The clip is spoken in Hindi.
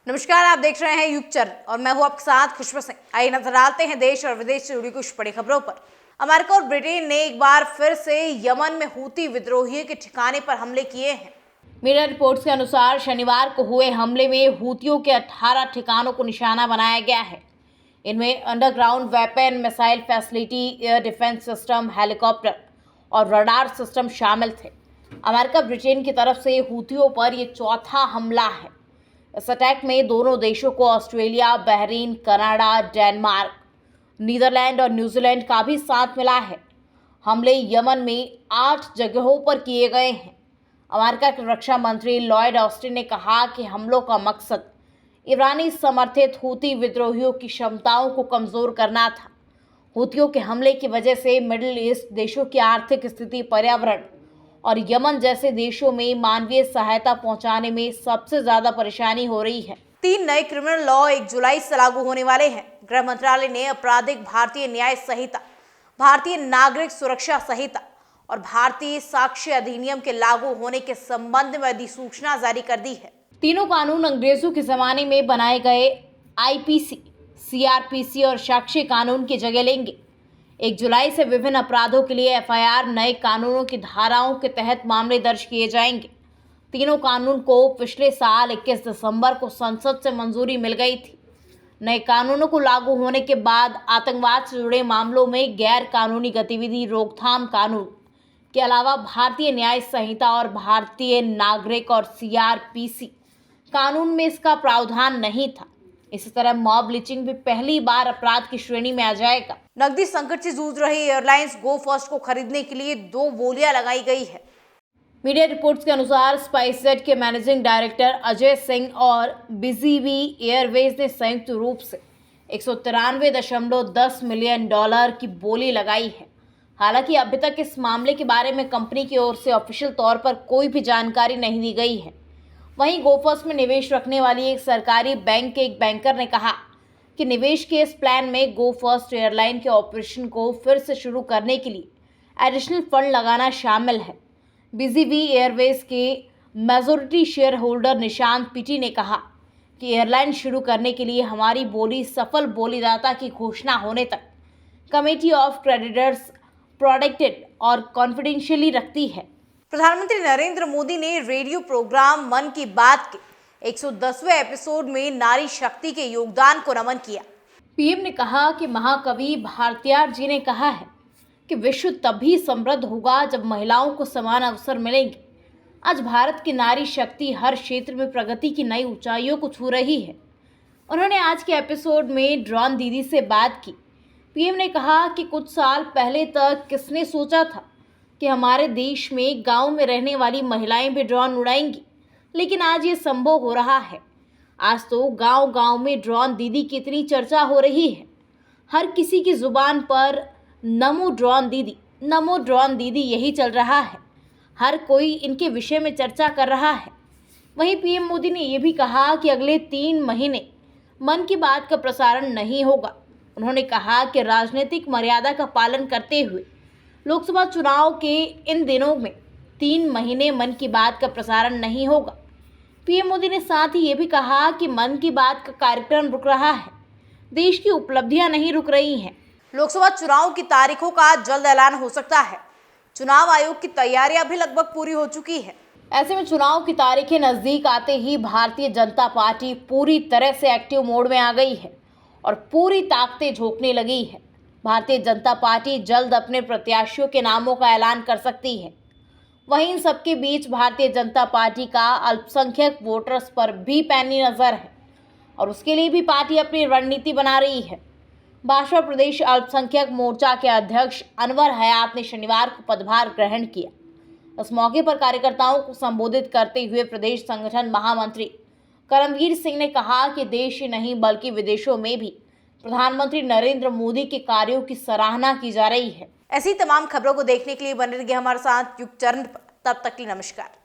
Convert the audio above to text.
नमस्कार, आप देख रहे हैं युग चरण और मैं हूं आपके साथ खुशबू सिंह। आइए नजर डालते हैं देश और विदेश से जुड़ी कुछ बड़ी खबरों पर। अमेरिका और ब्रिटेन ने एक बार फिर से यमन में हूती विद्रोहियों के ठिकाने पर हमले किए हैं। मीडिया रिपोर्ट्स के अनुसार शनिवार को हुए हमले में हूतियों के 18 ठिकानों को निशाना बनाया गया है। इनमें underground weapon, missile facility, air defence system, helicopter और रडार सिस्टम शामिल थे। अमेरिका ब्रिटेन की तरफ से हूतियों पर यह चौथा हमला है। इस अटैक में दोनों देशों को Australia, Bahrain, Canada, Denmark, Netherland और न्यूजीलैंड का भी साथ मिला है। हमले यमन में 8 जगहों पर किए गए हैं। अमेरिका के रक्षा मंत्री लॉयड ऑस्टिन ने कहा कि हमलों का मकसद ईरानी समर्थित हूती विद्रोहियों की क्षमताओं को कमजोर करना था। हूतियों के हमले की वजह से मिडिल ईस्ट देशों की आर्थिक स्थिति, पर्यावरण और यमन जैसे देशों में मानवीय सहायता पहुंचाने में सबसे ज्यादा परेशानी हो रही है। 3 नए क्रिमिनल लॉ 1 जुलाई से लागू होने वाले हैं। गृह मंत्रालय ने आपराधिक भारतीय न्याय संहिता, भारतीय नागरिक सुरक्षा संहिता और भारतीय साक्ष्य अधिनियम के लागू होने के संबंध में अधिसूचना जारी कर दी है। तीनों कानून अंग्रेजों के जमाने में बनाए गए आईपीसी, सीआरपीसी और साक्ष्य कानून की जगह लेंगे। 1 जुलाई से विभिन्न अपराधों के लिए एफआईआर नए कानूनों की धाराओं के तहत मामले दर्ज किए जाएंगे। तीनों कानून को पिछले साल 21 दिसंबर को संसद से मंजूरी मिल गई थी। नए कानूनों को लागू होने के बाद आतंकवाद से जुड़े मामलों में गैर कानूनी गतिविधि रोकथाम कानून के अलावा भारतीय न्याय संहिता और भारतीय नागरिक और सीआरपीसी कानून में इसका प्रावधान नहीं था। इसी तरह मॉब लिंचिंग भी पहली बार अपराध की श्रेणी में आ जाएगा। नकदी संकट से जूझ रही एयरलाइंस गो फर्स्ट को खरीदने के लिए 2 बोलियां लगाई गई है। मीडिया रिपोर्ट्स के अनुसार स्पाइसजेट के मैनेजिंग डायरेक्टर अजय सिंह और बिजीबी एयरवेज ने संयुक्त रूप से $193.10 मिलियन की बोली लगाई है। हालांकि अभी तक इस मामले के बारे में कंपनी की ओर से ऑफिशियल तौर पर कोई भी जानकारी नहीं दी गई है। वहीं गोफर्स्ट में निवेश रखने वाली एक सरकारी बैंक के एक बैंकर ने कहा कि निवेश के इस प्लान में गो फर्स्ट एयरलाइन के ऑपरेशन को फिर से शुरू करने के लिए एडिशनल फंड लगाना शामिल है। बिजीबी एयरवेज के majority share holder Nishant PT ने कहा कि एयरलाइन शुरू करने के लिए हमारी बोली सफल बोलीदाता की घोषणा होने तक कमेटी ऑफ क्रेडिटर्स प्रोटेक्टेड और कॉन्फिडेंशियली रखती है। प्रधानमंत्री नरेंद्र मोदी ने रेडियो प्रोग्राम मन की बात के 110वें एपिसोड में नारी शक्ति के योगदान को नमन किया। पीएम ने कहा कि महाकवि भारतियार जी ने कहा है कि विश्व तभी समृद्ध होगा जब महिलाओं को समान अवसर मिलेंगे। आज भारत की नारी शक्ति हर क्षेत्र में प्रगति की नई ऊंचाइयों को छू रही है। उन्होंने आज के एपिसोड में ड्रोन दीदी से बात की। पीएम ने कहा कि कुछ साल पहले तक किसने सोचा था कि हमारे देश में गांव में रहने वाली महिलाएं भी ड्रोन उड़ाएंगी, लेकिन आज ये संभव हो रहा है। आज तो गांव-गांव में ड्रोन दीदी की इतनी चर्चा हो रही है। हर किसी की जुबान पर नमो ड्रोन दीदी यही चल रहा है। हर कोई इनके विषय में चर्चा कर रहा है। वहीं पीएम मोदी ने यह भी कहा कि अगले 3 महीने मन की बात का प्रसारण नहीं होगा। उन्होंने कहा कि राजनीतिक मर्यादा का पालन करते हुए लोकसभा चुनाव के इन दिनों में 3 महीने मन की बात का प्रसारण नहीं होगा। पीएम मोदी ने साथ ही ये भी कहा कि मन की बात का कार्यक्रम रुक रहा है, देश की उपलब्धियां नहीं रुक रही हैं। लोकसभा चुनाव की तारीखों का जल्द ऐलान हो सकता है। चुनाव आयोग की तैयारियां भी लगभग पूरी हो चुकी है। ऐसे में चुनाव की तारीखें नजदीक आते ही भारतीय जनता पार्टी पूरी तरह से एक्टिव मोड में आ गई है और पूरी ताकतें झोंकने लगी है। भारतीय जनता पार्टी जल्द अपने प्रत्याशियों के नामों का ऐलान कर सकती है। वहीं इन सबके बीच भारतीय जनता पार्टी का अल्पसंख्यक वोटर्स पर भी पैनी नजर है और उसके लिए भी पार्टी अपनी रणनीति बना रही है। भाजपा प्रदेश अल्पसंख्यक मोर्चा के अध्यक्ष अनवर हयात ने शनिवार को पदभार ग्रहण किया। इस मौके पर कार्यकर्ताओं को संबोधित करते हुए प्रदेश संगठन महामंत्री करमवीर सिंह ने कहा कि देश ही नहीं बल्कि विदेशों में भी प्रधानमंत्री नरेंद्र मोदी के कार्यों की सराहना की जा रही है। ऐसी तमाम खबरों को देखने के लिए बने रहिए हमारे साथ युग चरण पर। तब तक के लिए नमस्कार।